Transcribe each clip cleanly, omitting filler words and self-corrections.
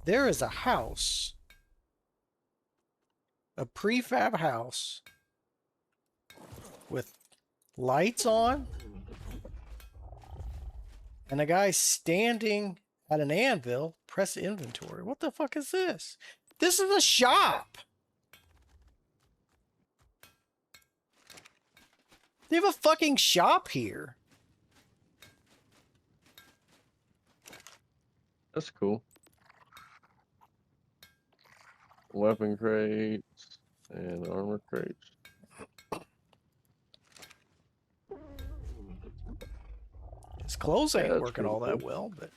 There is a house, a prefab house with lights on and a guy standing at an anvil. Press inventory. What the fuck is this? This is a shop. They have a fucking shop here. That's cool. Weapon crates and armor crates. His clothes Yeah, ain't that's working pretty all cool. that well, but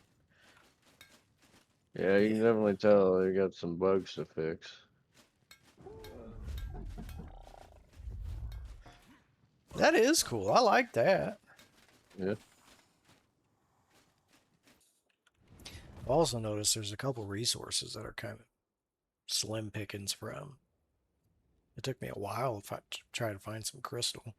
Yeah, you can definitely tell they got some bugs to fix. that is cool. I like that. Yeah. I've also noticed there's a couple resources that are kind of slim pickings from. It took me a while to try to find some crystal.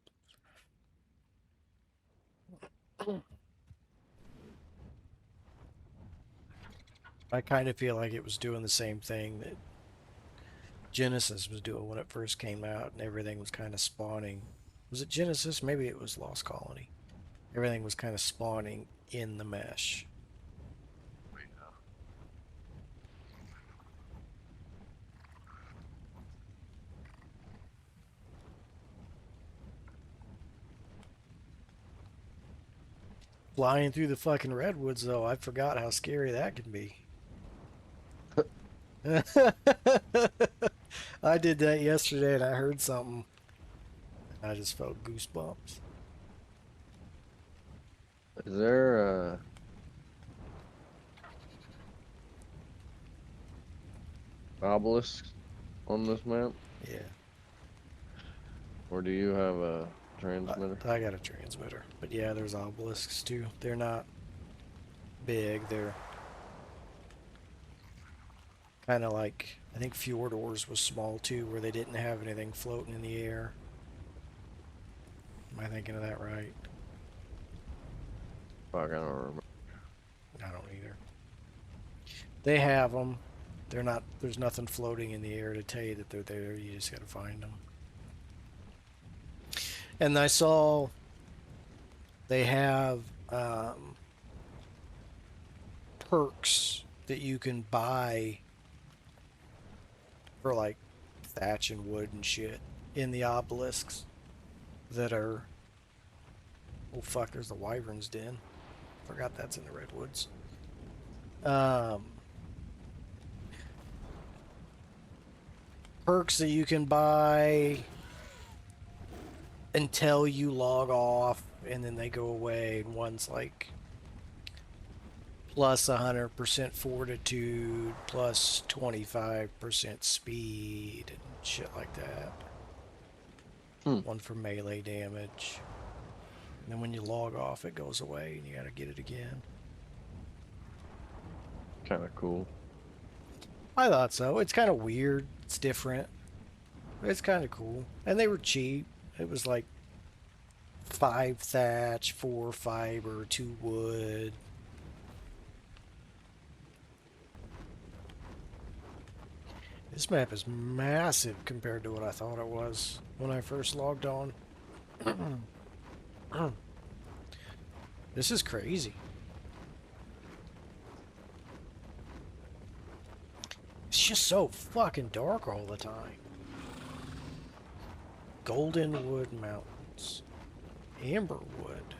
I kind of feel like it was doing the same thing that Genesis was doing when it first came out, and everything was kind of spawning. Was it Genesis? Maybe it was Lost Colony. Everything was kind of spawning in the mesh. Flying through the fucking redwoods, though, I forgot how scary that can be. I did that yesterday and I heard something. I just felt goosebumps. Is there obelisks on this map? Yeah. Or do you have a transmitter? I got a transmitter. But yeah, there's obelisks too. They're not big. They're kind of like, I think Fjordors was small too, where they didn't have anything floating in the air. Am I thinking of that right? Fuck, I don't remember. I don't either. They have them. They're not. There's nothing floating in the air to tell you that they're there. You just gotta find them. And I saw they have perks that you can buy for like thatch and wood and shit in the obelisks that are. Oh fuck! There's the wyvern's den. Forgot that's in the redwoods. Perks that you can buy until you log off, and then they go away. And one's like plus 100% fortitude, plus 25% speed, and shit like that. One for melee damage. And then when you log off, it goes away, and you gotta get it again. Kind of cool. I thought so. It's kind of weird. It's different. It's kind of cool. And they were cheap. It was like 5 thatch, 4 fiber, 2 wood. This map is massive compared to what I thought it was when I first logged on. This is crazy. It's just so fucking dark all the time. Goldenwood Mountains. Amberwood.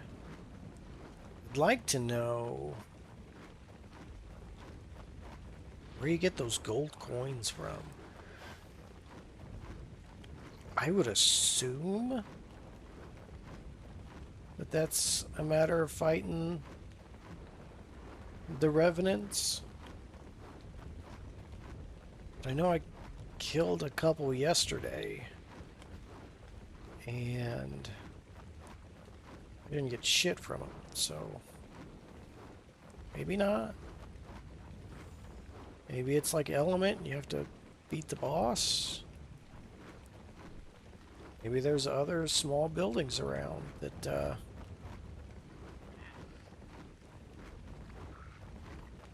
I'd like to know where you get those gold coins from. I would assume that that's a matter of fighting the revenants. I know I killed a couple yesterday, and I didn't get shit from them, so maybe not. Maybe it's like Element, and you have to beat the boss. Maybe there's other small buildings around that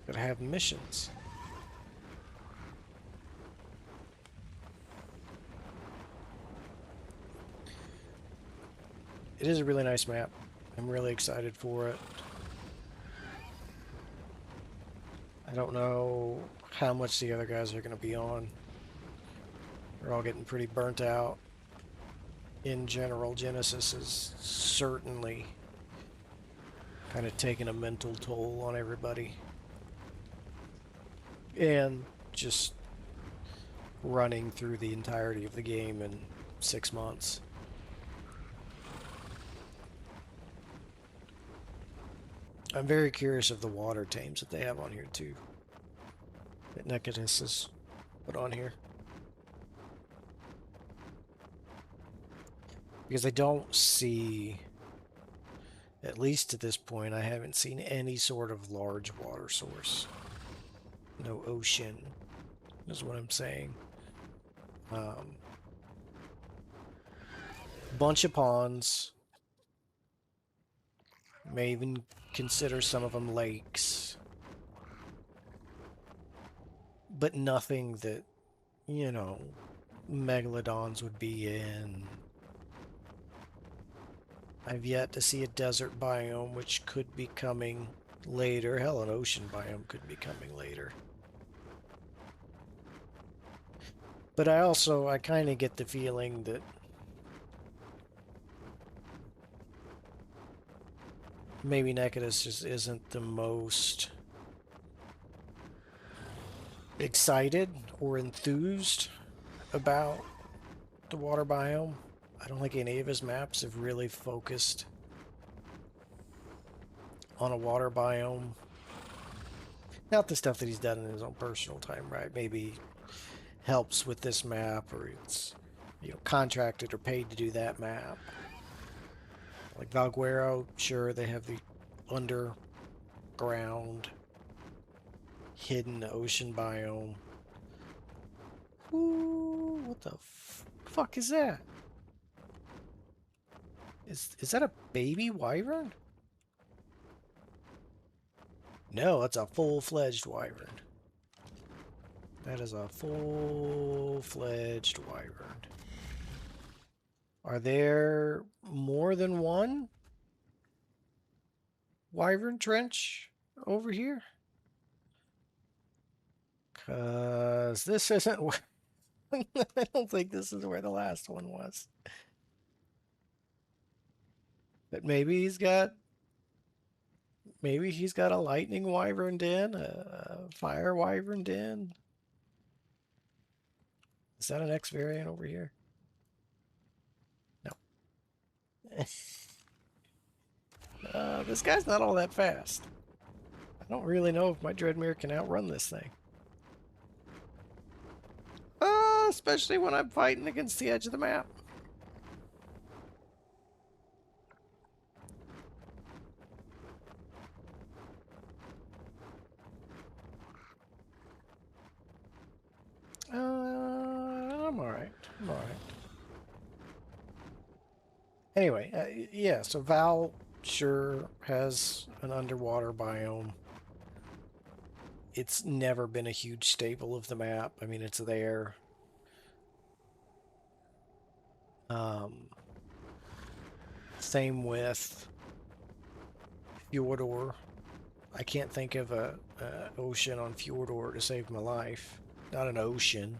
could have missions. it is a really nice map. I'm really excited for it. I don't know how much the other guys are going to be on. They're all getting pretty burnt out. In general, Genesis is certainly kind of taking a mental toll on everybody. And just running through the entirety of the game in 6 months. I'm very curious of the water tames that they have on here too. That Nekatus has put on here. Because I don't see, at least at this point, I haven't seen any sort of large water source. No ocean, is what I'm saying. Bunch of ponds. May even consider some of them lakes. But nothing that, you know, megalodons would be in. I've yet to see a desert biome, which could be coming later. Hell, an ocean biome could be coming later. But I kind of get the feeling that maybe Nekatus just isn't the most excited or enthused about the water biome. I don't think any of his maps have really focused on a water biome. Not the stuff that he's done in his own personal time, right? Maybe helps with this map, or it's, you know, contracted or paid to do that map. Like Valguero, sure, they have the underground hidden ocean biome. Ooh, what the fuck is that? Is that a baby wyvern? No, that's a full-fledged wyvern. That is a full-fledged wyvern. Are there more than one wyvern trench over here? Because this isn't... I don't think this is where the last one was. But maybe he's got a lightning wyvern den, a fire wyvern den. Is that an X variant over here? No. This guy's not all that fast. I don't really know if my Dreadmere can outrun this thing. Especially when I'm fighting against the edge of the map. I'm alright. I'm alright. Anyway, yeah, so Val sure has an underwater biome. It's never been a huge staple of the map. I mean, it's there. Same with Fjordor. I can't think of a ocean on Fjordor to save my life. Not an ocean.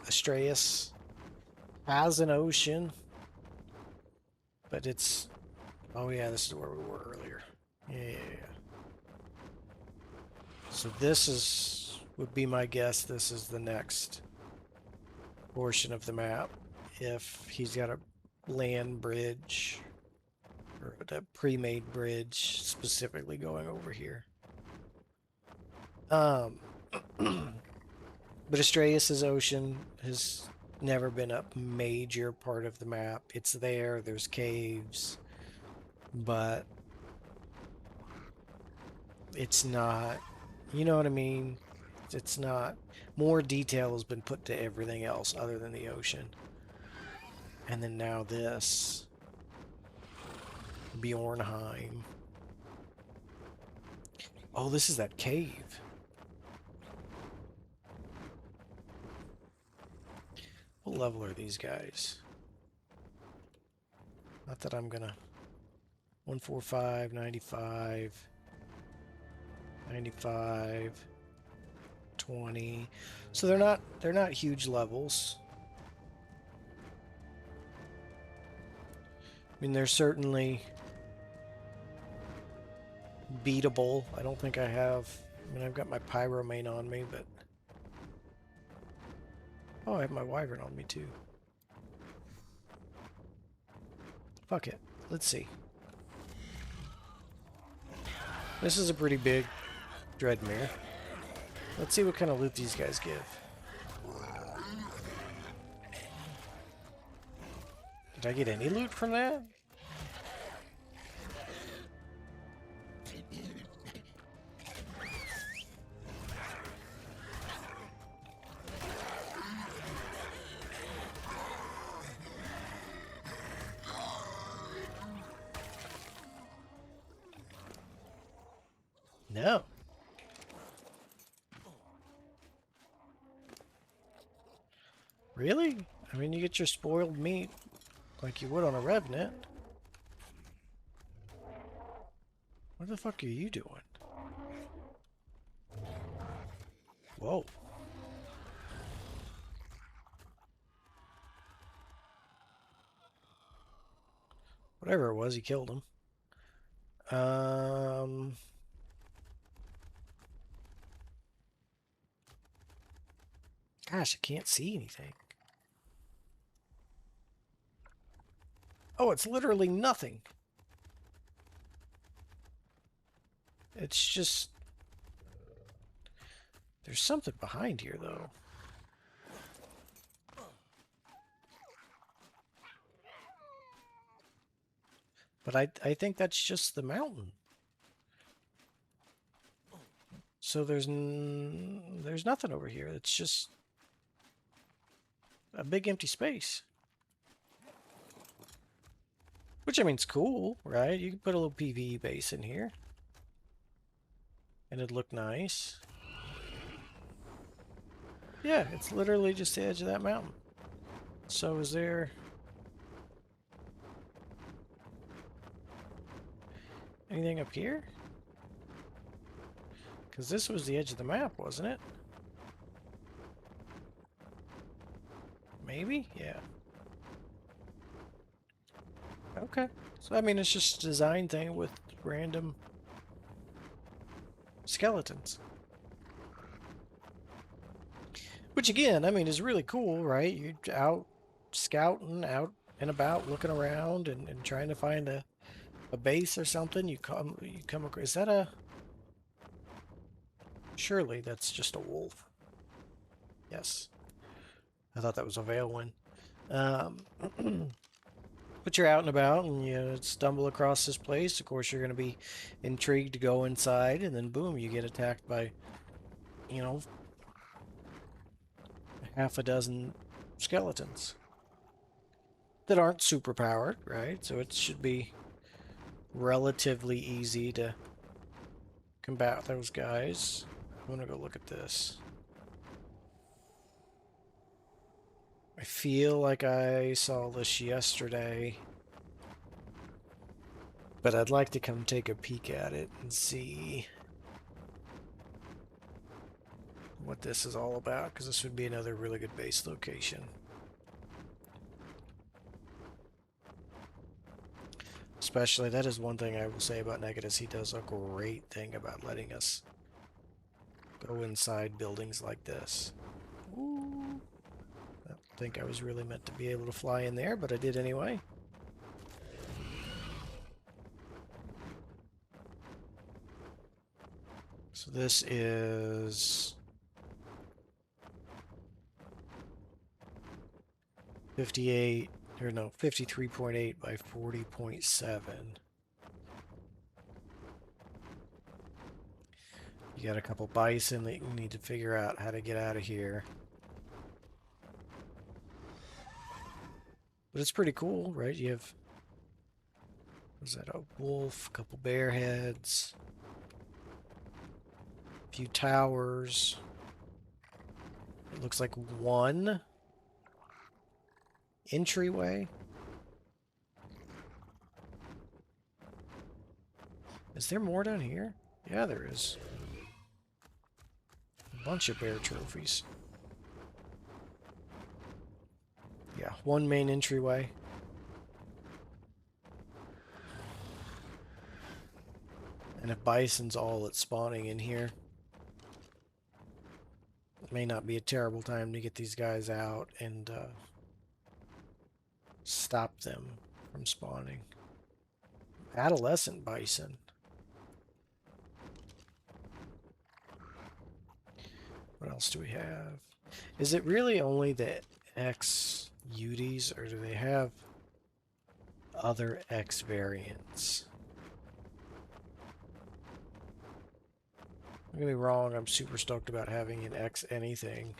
Astraeus has an ocean, but it's... Oh yeah, this is where we were earlier. Yeah. So this would be my guess. This is the next portion of the map. If he's got a land bridge or a pre-made bridge specifically going over here. But Astraeus' ocean has never been a major part of the map. It's there's caves, but it's not, you know what I mean? It's not, more detail has been put to everything else other than the ocean. And then now this, Bjarnheim. Oh, this is that cave. What level are these guys? Not that I'm gonna... 145, 95, 95, 20. So they're not huge levels. I mean, they're certainly beatable. I don't think I have... I mean, I've got my pyromane on me, but... Oh, I have my wyvern on me, too. Fuck it. Let's see. This is a pretty big Dreadmere. Let's see what kind of loot these guys give. Did I get any loot from that? No. Really? I mean, you get your spoiled meat like you would on a revenant. What the fuck are you doing? Whoa. Whatever it was, he killed him. Gosh, I can't see anything. Oh, it's literally nothing. It's just... There's something behind here, though. But I think that's just the mountain. So there's nothing over here. It's just a big empty space. Which, I mean, it's cool, right? You can put a little PvE base in here. And it'd look nice. Yeah, it's literally just the edge of that mountain. So is there... anything up here? Because this was the edge of the map, wasn't it? Maybe? Yeah. Okay. So, I mean, it's just a design thing with random skeletons. Which, again, I mean, is really cool, right? You're out scouting, out and about, looking around and trying to find a base or something. You come across... Is that a... Surely that's just a wolf. Yes. I thought that was a Veilwind. But you're out and about and you stumble across this place. Of course, you're going to be intrigued to go inside, and then boom, you get attacked by, you know, half a dozen skeletons that aren't super powered, right? So it should be relatively easy to combat those guys. I'm going to go look at this. I feel like I saw this yesterday, but I'd like to come take a peek at it and see what this is all about, because this would be another really good base location. Especially, that is one thing I will say about Nekatus. He does a great thing about letting us go inside buildings like this. Ooh. I don't think I was really meant to be able to fly in there, but I did anyway. So this is 58, or no, 53.8 by 40.7. You got a couple bison that you need to figure out how to get out of here. But it's pretty cool, right? You have, what is that, a wolf, a couple bear heads, a few towers. It looks like one entryway. Is there more down here? Yeah, there is. A bunch of bear trophies. Yeah, one main entryway. And if bison's all that's spawning in here, it may not be a terrible time to get these guys out and stop them from spawning. Adolescent bison. What else do we have? Is it really only the X UDs, or do they have other X variants? Don't get me wrong, I'm super stoked about having an X anything.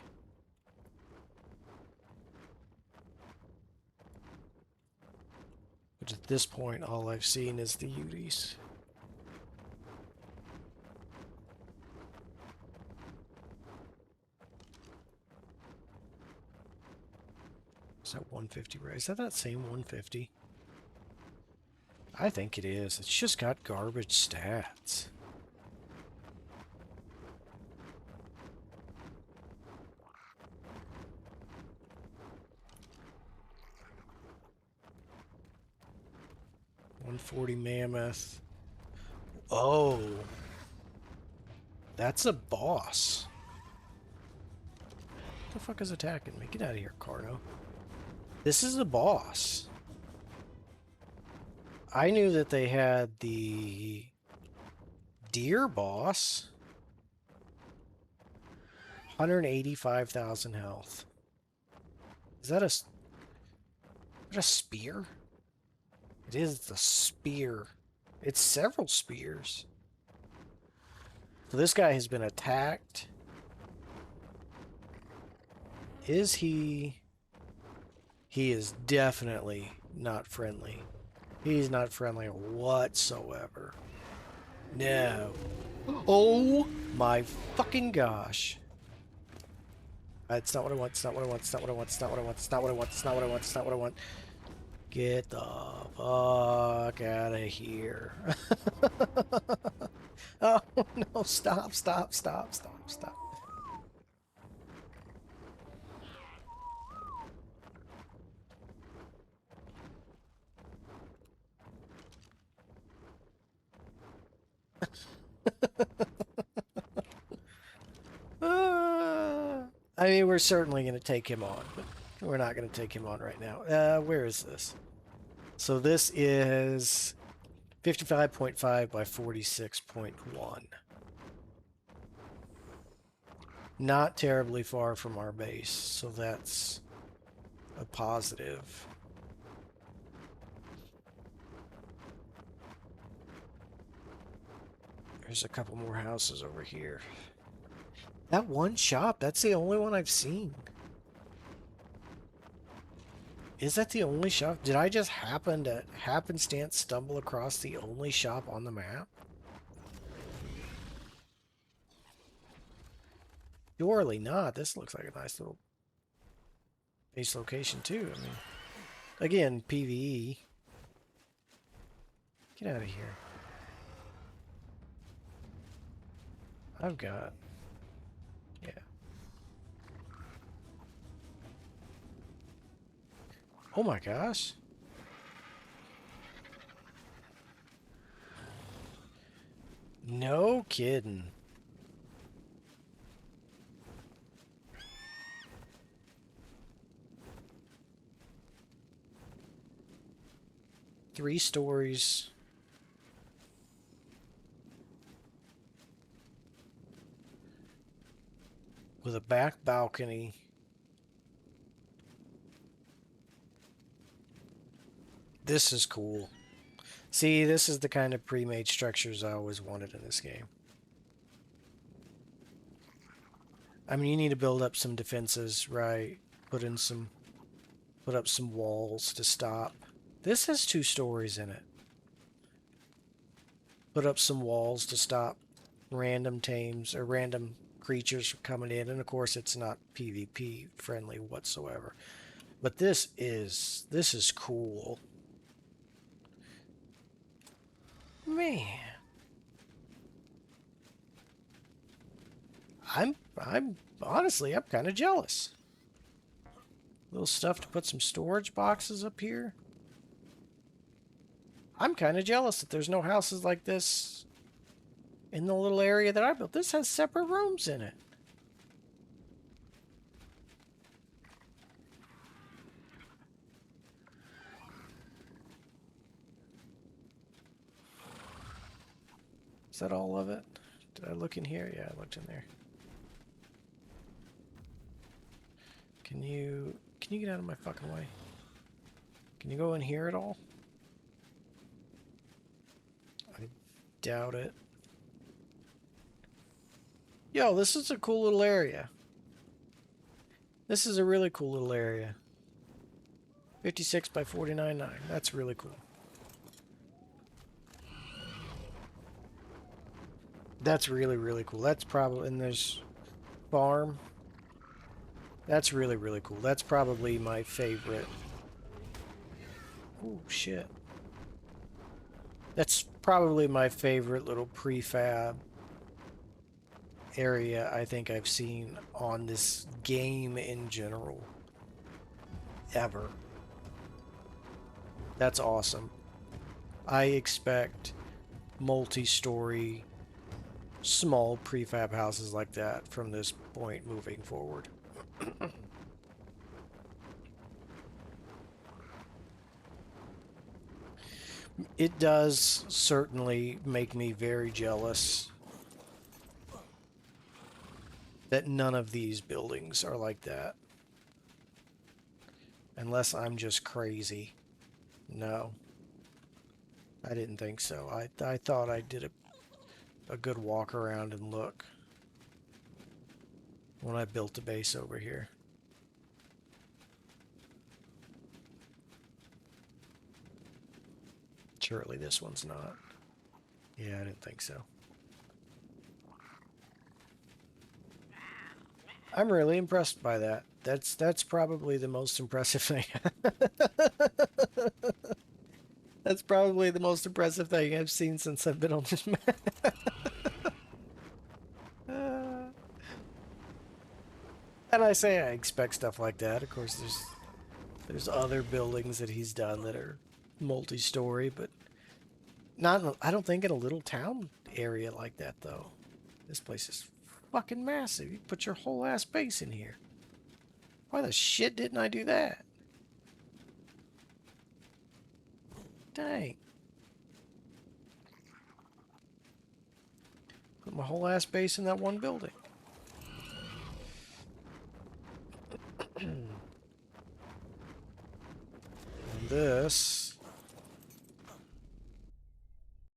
But at this point, all I've seen is the UDs. Is that 150 right? Is that same 150? I think it is. It's just got garbage stats. $140 mammoth. Oh, that's a boss. What the fuck is attacking me? Get out of here, Carno. This is a boss. I knew that they had the deer boss. 185,000 health. Is that a spear? It is the spear. It's several spears. So this guy has been attacked. Is he... He is definitely not friendly. He's not friendly whatsoever. No. Oh my fucking gosh. It's not what I want. It's not what I want. It's not what I want. It's not what I want. It's not what I want. It's not what I want. It's not what I want. Get the fuck out of here. Oh no, stop, stop, stop, stop, stop. I mean, we're certainly going to take him on, but we're not going to take him on right now. Where is this? So this is 55.5 by 46.1. Not terribly far from our base, so that's a positive. There's a couple more houses over here. That one shop, that's the only one I've seen. Is that the only shop? Did I just happenstance stumble across the only shop on the map? Surely not. This looks like a nice little base location too. I mean, again, PvE. Get out of here. I've got... Yeah. Oh my gosh. No kidding. Three stories. With a back balcony. This is cool. See, this is the kind of pre-made structures I always wanted in this game. I mean, you need to build up some defenses, right? Put up some walls to stop. This has 2 stories in it. Put up some walls to stop random tames or random creatures from coming in, and of course it's not PvP friendly whatsoever. But this is cool. Man. I'm honestly I'm kind of jealous. Little stuff to put some storage boxes up here. I'm kind of jealous that there's no houses like this in the little area that I built. This has separate rooms in it. Is that all of it? Did I look in here? Yeah, I looked in there. Can you get out of my fucking way? Can you go in here at all? I doubt it. Yo, this is a cool little area. This is a really cool little area. 56 by 49.9. That's really cool. That's really, really cool. That's probably, and there's farm. That's really, really cool. That's probably my favorite. Oh, shit. That's probably my favorite little prefab area I think I've seen on this game in general. Ever. That's awesome. I expect multi-story, small prefab houses like that from this point moving forward. It does certainly make me very jealous that none of these buildings are like that. Unless I'm just crazy. No. I didn't think so. I thought I did a good walk around and look when I built a base over here. Surely this one's not. Yeah, I didn't think so. I'm really impressed by that. That's probably the most impressive thing. That's probably the most impressive thing I've seen since I've been on this map. And I say I expect stuff like that. Of course, there's other buildings that he's done that are multi-story, but not. I don't think in a little town area like that though. This place is fucking massive. You put your whole ass base in here. Why the shit didn't I do that? Dang. Put my whole ass base in that one building. And this...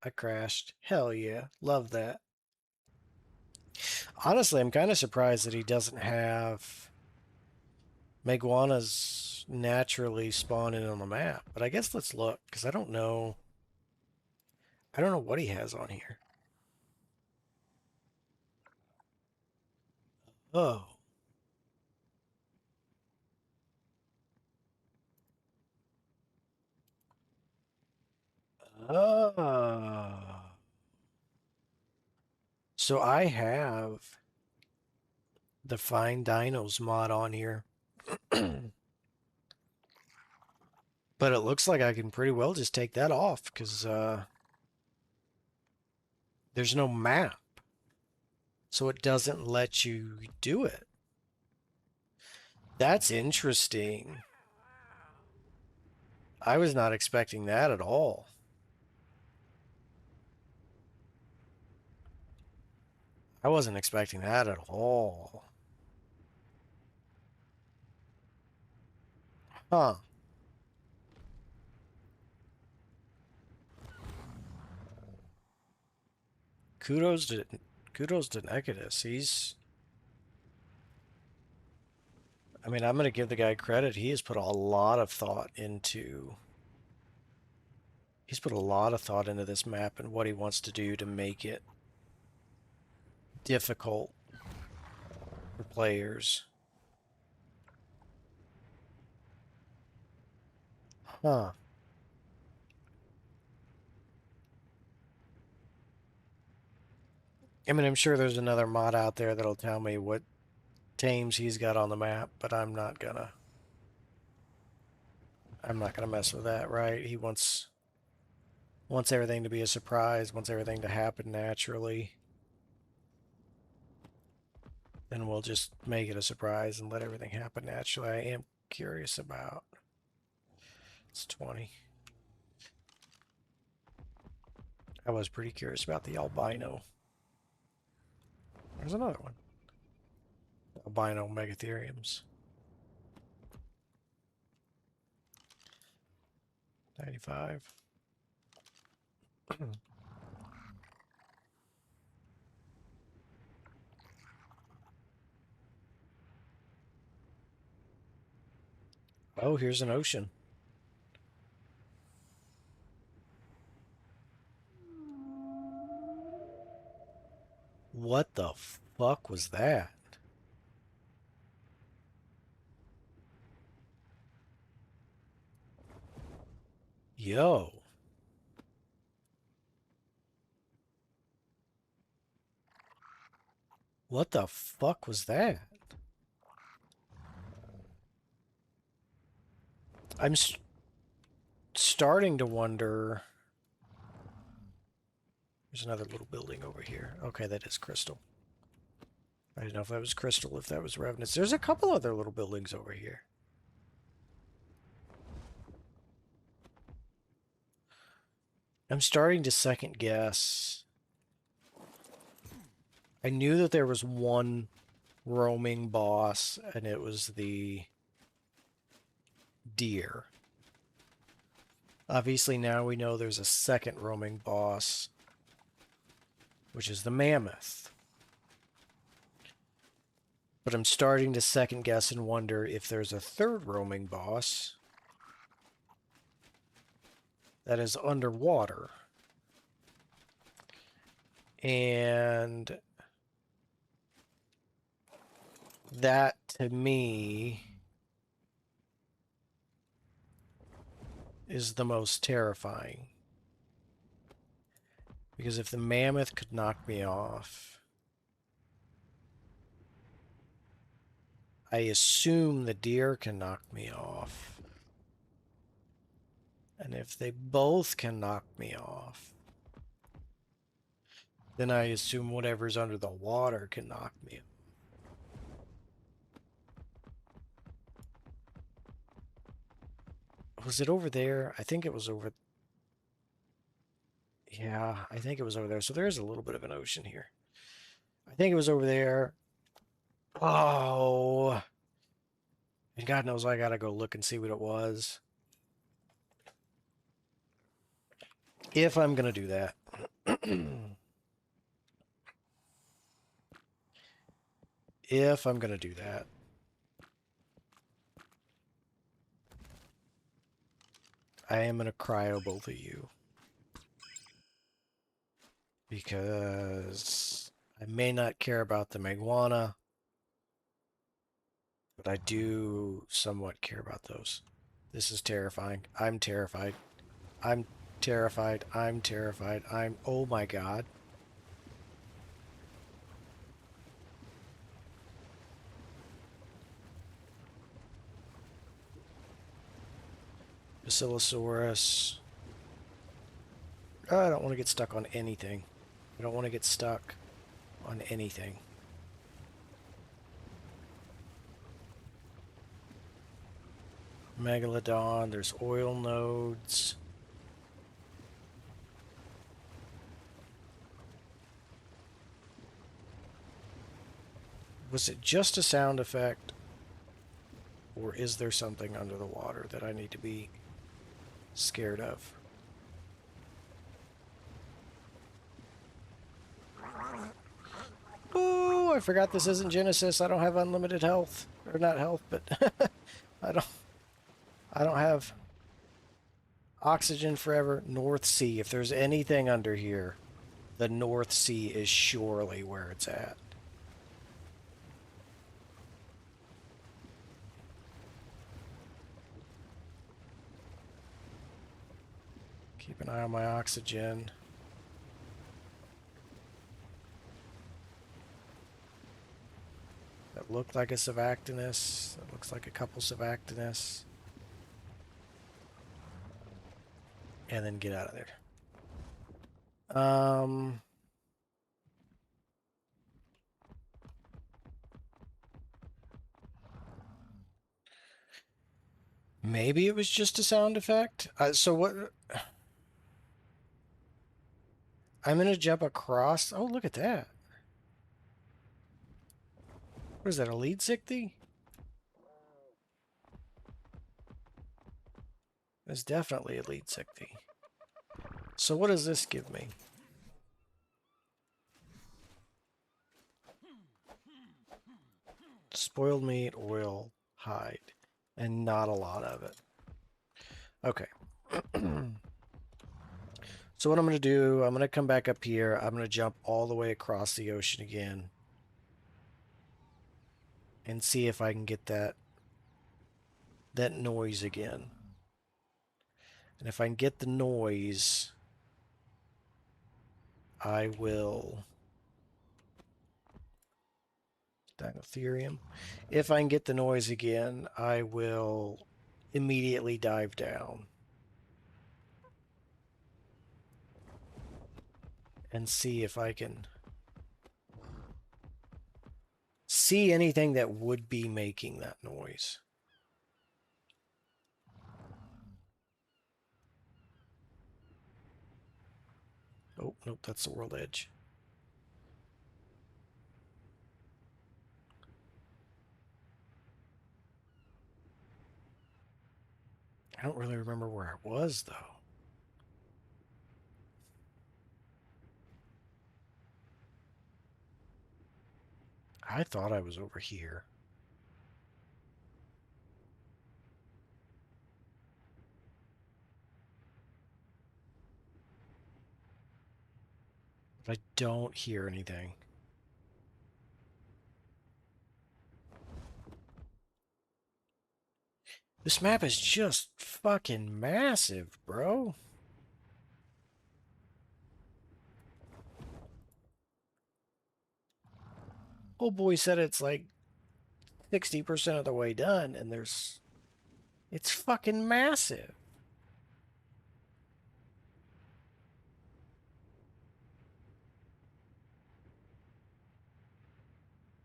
I crashed. Hell yeah. Love that. Honestly, I'm kind of surprised that he doesn't have Meguanas naturally spawn in on the map. But I guess let's look, because I don't know. I don't know what he has on here. Oh. Oh. So I have the Find Dinos mod on here. But it looks like I can pretty well just take that off because there's no map. So it doesn't let you do it. That's interesting. I was not expecting that at all. I wasn't expecting that at all. Huh. Kudos to Nekatus. I mean, I'm going to give the guy credit. He has put a lot of thought into this map and what he wants to do to make it difficult for players. Huh. I mean, I'm sure there's another mod out there that'll tell me what tames he's got on the map, but I'm not gonna mess with that, right? He wants everything to be a surprise, wants everything to happen naturally. Then we'll just make it a surprise and let everything happen naturally. I am curious about. It's 20. I was pretty curious about the albino. There's another one. Albino megatheriums. 95. Oh, here's an ocean. What the fuck was that? Yo. What the fuck was that? I'm starting to wonder. There's another little building over here. Okay, that is crystal. I didn't know if that was crystal, if that was revenants. There's a couple other little buildings over here. I'm starting to second guess. I knew that there was one roaming boss, and it was the deer. Obviously, now we know there's a second roaming boss, which is the mammoth. But I'm starting to second guess and wonder if there's a third roaming boss that is underwater. And that, to me, is the most terrifying. Because if the mammoth could knock me off, I assume the deer can knock me off. And if they both can knock me off, then I assume whatever's under the water can knock me off. Was it over there? I think it was over. Yeah, I think it was over there. So there's a little bit of an ocean here. I think it was over there. Oh. And God knows I gotta go look and see what it was. If I'm gonna do that. If I'm gonna do that. I am gonna cryo both of you. Because I may not care about the Meguana, but I do somewhat care about those. This is terrifying. I'm terrified. I'm terrified. I'm terrified. Oh my God. Basilosaurus. Oh, I don't want to get stuck on anything. I don't want to get stuck on anything. Megalodon. There's oil nodes. Was it just a sound effect? Or is there something under the water that I need to be scared of? Oh, I forgot this isn't Genesis. I don't have unlimited health. Or not health, but I don't have oxygen forever. North Sea. If there's anything under here, the North Sea is surely where it's at. Keep an eye on my oxygen. That looked like a Savactinus. That looks like a couple Savactinus. And then get out of there. Maybe it was just a sound effect. So what? I'm gonna jump across. Oh, look at that. What is that? A lead sichthy? That's definitely a lead sichthy. So what does this give me? Spoiled meat, oil, hide, and not a lot of it. Okay. So what I'm going to do, I'm going to come back up here. I'm going to jump all the way across the ocean again and see if I can get that noise again. And if I can get the noise, I will... Dinotherium. If I can get the noise again, I will immediately dive down and see if I can see anything that would be making that noise. Oh, nope, that's the world edge. I don't really remember where I was, though. I thought I was over here. But I don't hear anything. This map is just fucking massive, bro. Old boy said it's like 60% of the way done, and it's fucking massive.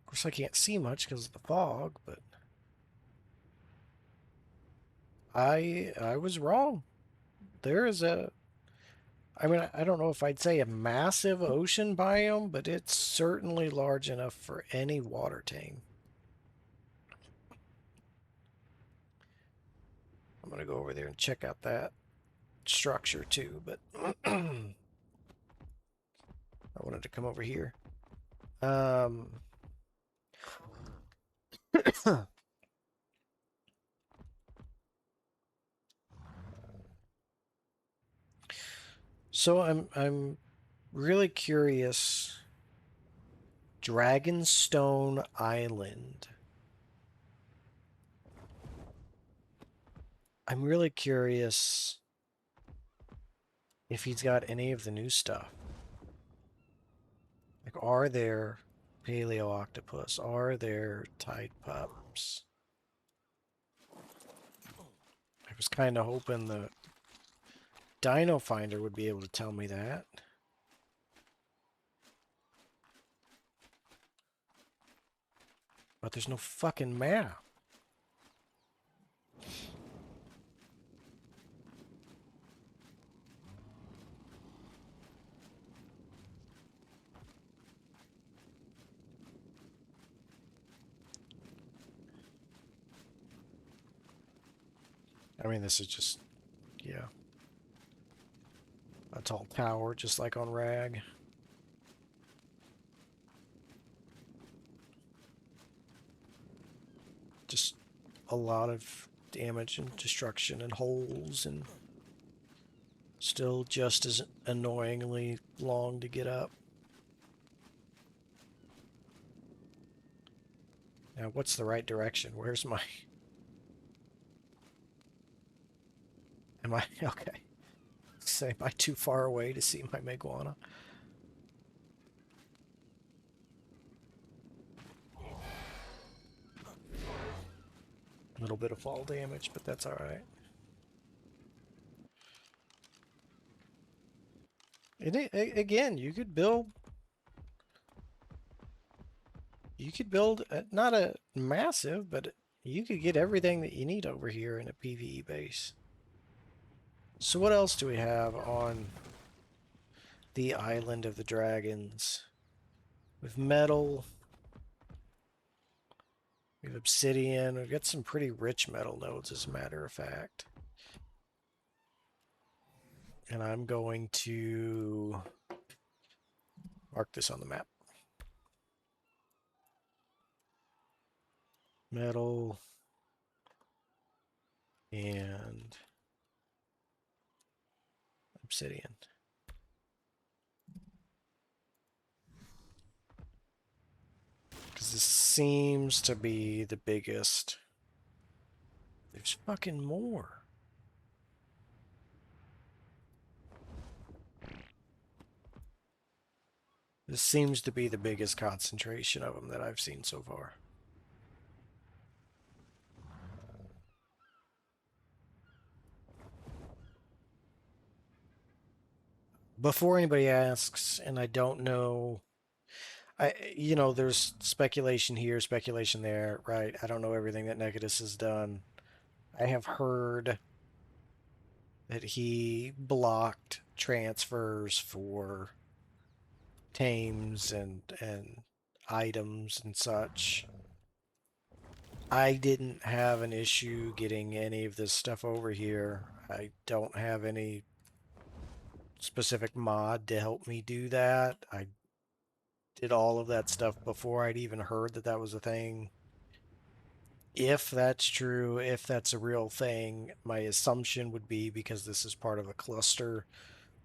Of course, I can't see much because of the fog, but I was wrong. There is a... I mean, I don't know if I'd say a massive ocean biome, but it's certainly large enough for any water tame. I'm going to go over there and check out that structure too, but I wanted to come over here. So I'm really curious. Dragonstone Island. I'm really curious if he's got any of the new stuff. Like, are there paleo octopus? Are there tide pups? I was kind of hoping the Dino Finder would be able to tell me that. But there's no fucking map. I mean, this is just, yeah, a tall tower, just like on Rag. Just a lot of damage and destruction and holes, and still just as annoyingly long to get up. Now, what's the right direction? Where's my... Am I... Okay. say, am I too far away to see my Meguana? A little bit of fall damage, but that's all right. And again, you could build not a massive, but you could get everything that you need over here in a PvE base. So what else do we have on the Island of the Dragons? With metal, we have obsidian, we've got some pretty rich metal nodes as a matter of fact. And I'm going to mark this on the map. Metal and obsidian. Because this seems to be the biggest. There's fucking more. This seems to be the biggest concentration of them that I've seen so far. Before anybody asks, and I don't know, there's speculation here, speculation there, right? I don't know everything that Nekatus has done. I have heard that he blocked transfers for tames and items and such. I didn't have an issue getting any of this stuff over here. I don't have any specific mod to help me do that. I did all of that stuff before I'd even heard that that was a thing. If that's true, if that's a real thing, my assumption would be because this is part of a cluster,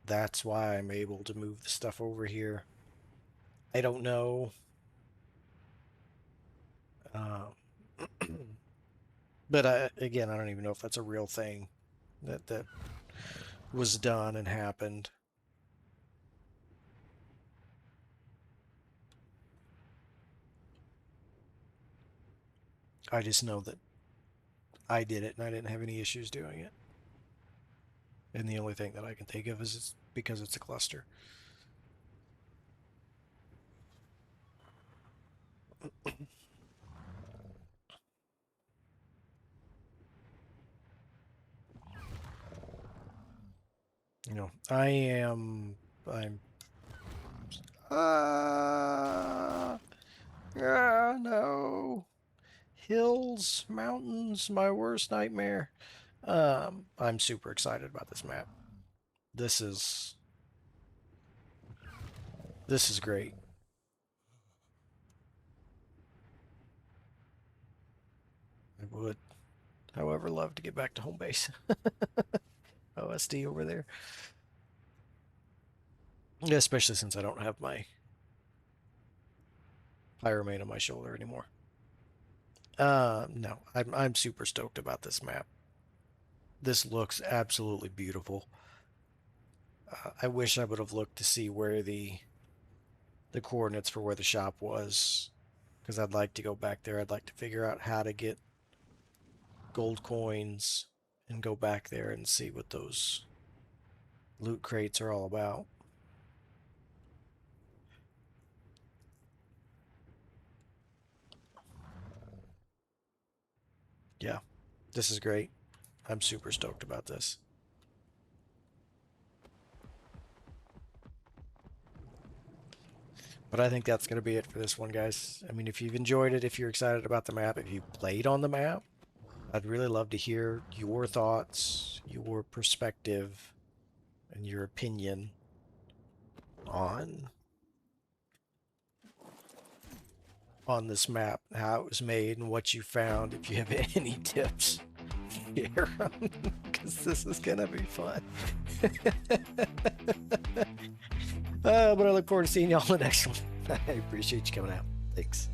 that's why I'm able to move the stuff over here. I don't know. But again, I don't even know if that's a real thing that was done and happened. I just know that I did it and I didn't have any issues doing it. And the only thing that I can think of is it's because it's a cluster. I'm no. Hills, mountains, my worst nightmare. I'm super excited about this map. This is great. I would, however, love to get back to home base. OSD over there. Yeah, especially since I don't have my Pyromane on my shoulder anymore. No, I'm super stoked about this map. This looks absolutely beautiful. I wish I would have looked to see where the coordinates for where the shop was, because I'd like to go back there. I'd like to figure out how to get gold coins and go back there and see what those loot crates are all about. Yeah, this is great. I'm super stoked about this. But I think that's going to be it for this one, guys. I mean, if you've enjoyed it, if you're excited about the map, if you played on the map, I'd really love to hear your thoughts, your perspective, and your opinion on this map, how it was made, and what you found. If you have any tips, share them, because this is going to be fun. But I look forward to seeing y'all in the next one. I appreciate you coming out. Thanks.